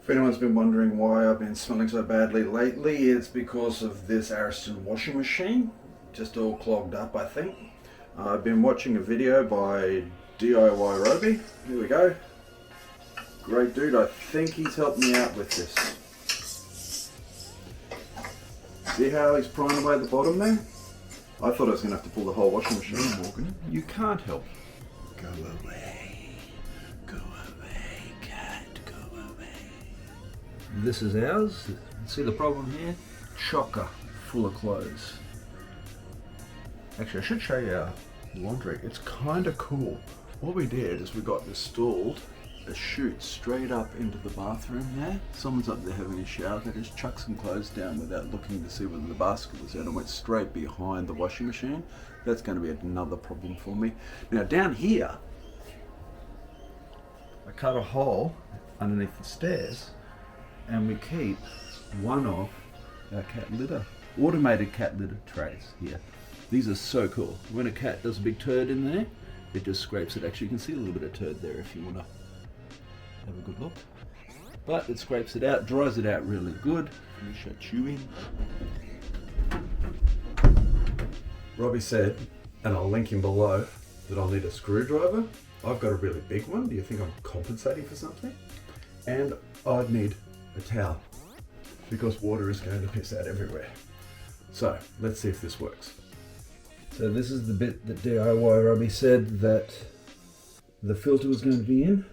If anyone's been wondering why I've been smelling so badly lately, it's because of this Ariston washing machine. Just all clogged up, I think. I've been watching a video by DIY Roby. Here we go. Great dude. I think he's helped me out with this. See how he's prying away the bottom there? I thought I was going to have to pull the whole washing machine, Morgan. You can't help. Go away. Go away, cat. Go away. This is ours. See the problem here? Chocker full of clothes. Actually, I should show you our laundry. It's kind of cool. What we did is we got installed a chute straight up into the bathroom there. Someone's up there having a shower. They just chucked some clothes down without looking to see whether the basket was out and went straight behind the washing machine. That's going to be another problem for me. Now down here, I cut a hole underneath the stairs and we keep one of our cat litter, automated cat litter trays here. These are so cool. When a cat does a big turd in there, it just scrapes it. Actually, you can see a little bit of turd there if you want to have a good look. But it scrapes it out, dries it out really good. Let me shut you in. Robbie said, and I'll link him below, that I'll need a screwdriver. I've got a really big one. Do you think I'm compensating for something? And I'd need a towel because water is going to piss out everywhere. So let's see if this works. So this is the bit that DIY Robbie said that the filter was going to be in.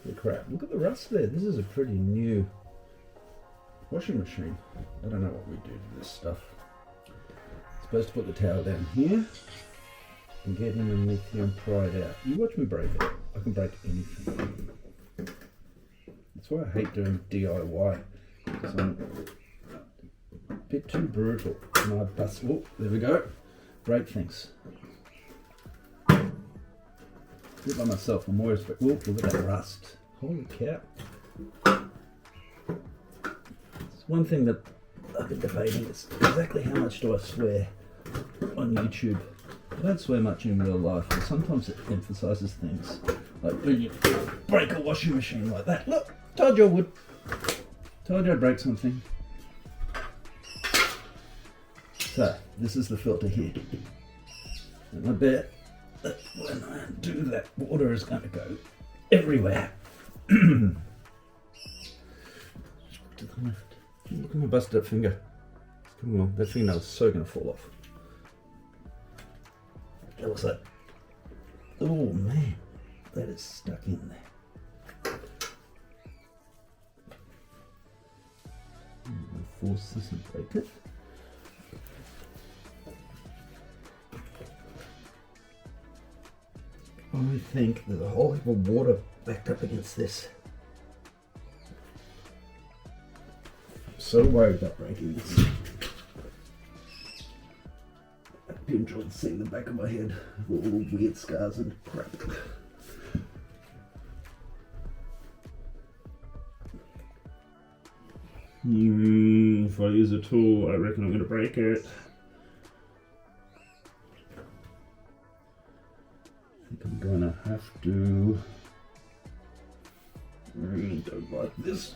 Holy crap, look at the rust there. This is a pretty new washing machine. I don't know what we do to this stuff. Supposed to put the towel down here and get in underneath here and pry it out. You watch me break it. I can break anything. That's why I hate doing DIY, because I'm a bit too brutal. And I bust, oh, there we go. Break things. Bit by myself, I'm always, oh, look at that rust. Holy cow. It's one thing that I've been debating is exactly how much do I swear on YouTube. I don't swear much in real life, and sometimes it emphasises things. Like when you break a washing machine like that. Look, told you I would. Told you I'd break something. So, this is the filter here. And I bet that when I do that, water is going to go everywhere. To the left. Look at my busted up finger. Come on, that fingernail's so going to fall off. It looks like, oh man, that is stuck in there. I'm going to force this and break it. I think there's a whole heap of water backed up against this. I'm so worried about breaking this. I hope you enjoyed seeing the back of my head with all the weird scars and crap. If I use a tool, I reckon I'm going to break it. I'm gonna have to go like this.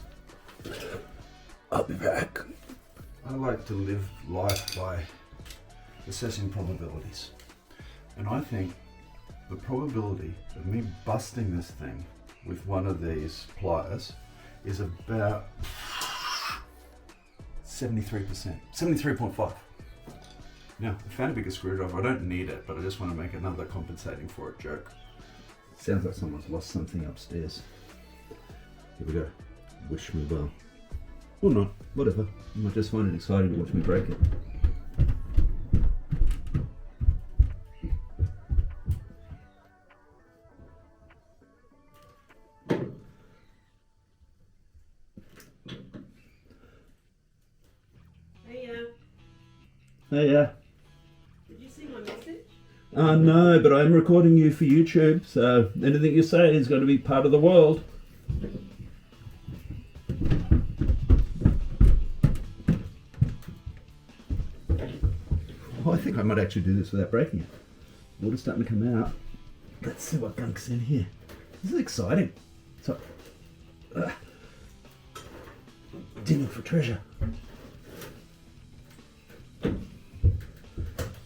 I'll be back. I like to live life by assessing probabilities. And I think the probability of me busting this thing with one of these pliers is about 73%, 73.5. Now, I found a bigger screwdriver. I don't need it, but I just want to make another compensating for it joke. Sounds like someone's lost something upstairs. Here we go. Wish me well. Or not, whatever. You might just find it exciting to watch me break it. Hey, Did you see my message? No, but I'm recording you for YouTube, so anything you say is going to be part of the world. Oh, I think I might actually do this without breaking it. Water's starting to come out. Let's see what gunk's in here. This is exciting. So, dinner for treasure.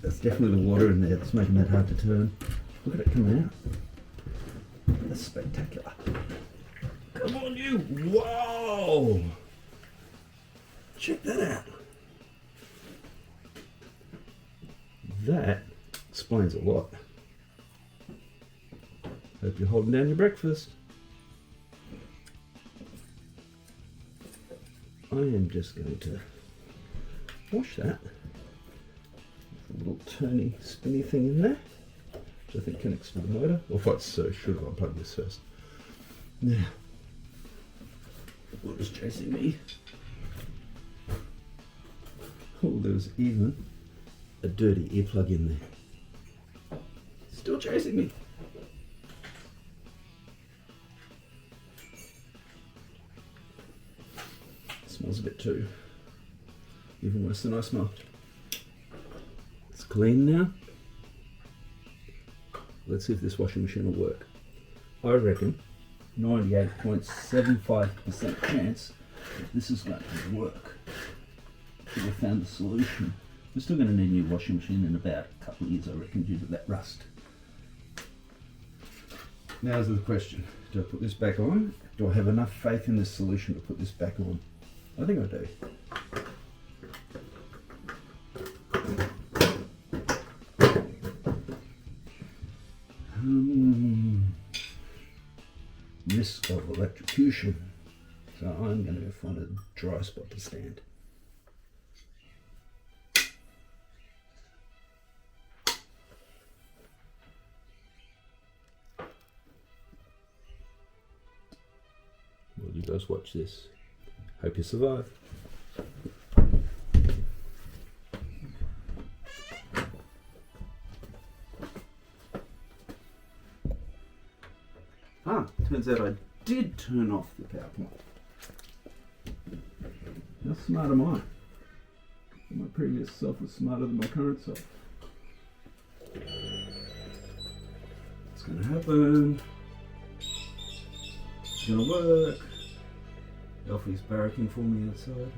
That's definitely the water in there that's making that hard to turn. Look at it coming out. That's spectacular. Come on, you! Whoa! Check that out. That explains a lot. Hope you're holding down your breakfast. I am just going to wash that. A little turny, spinny thing in there, which I think connects to the motor. Or if it's so, should have unplugged this first. Now, water's chasing me. Oh, there's even a dirty earplug in there. Still chasing me. Smells a bit too. Even worse than I smell. It's clean now. Let's see if this washing machine will work. I reckon 98.75% chance that this is going to work. We found the solution. We're still going to need a new washing machine in about a couple of years, I reckon, due to that rust. Now's the question. Do I put this back on? Do I have enough faith in this solution to put this back on? I think I do. Risk of electrocution. So I'm going to go find a dry spot to stand. Well, you guys watch this. Hope you survive. Turns out I did turn off the power plant. How smart am I? My previous self was smarter than my current self. It's gonna happen. It's gonna work. Elfie's barracking for me outside.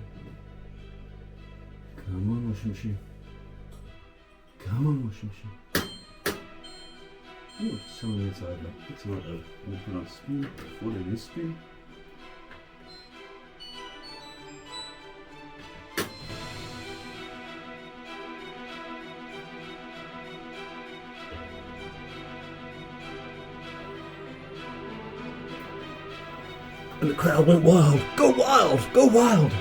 Come on, washing machine. Come on, washing machine. Oh, someone inside there. It's not a we'll put on spin. What it is spin. And the crowd went wild. Go wild! Go wild!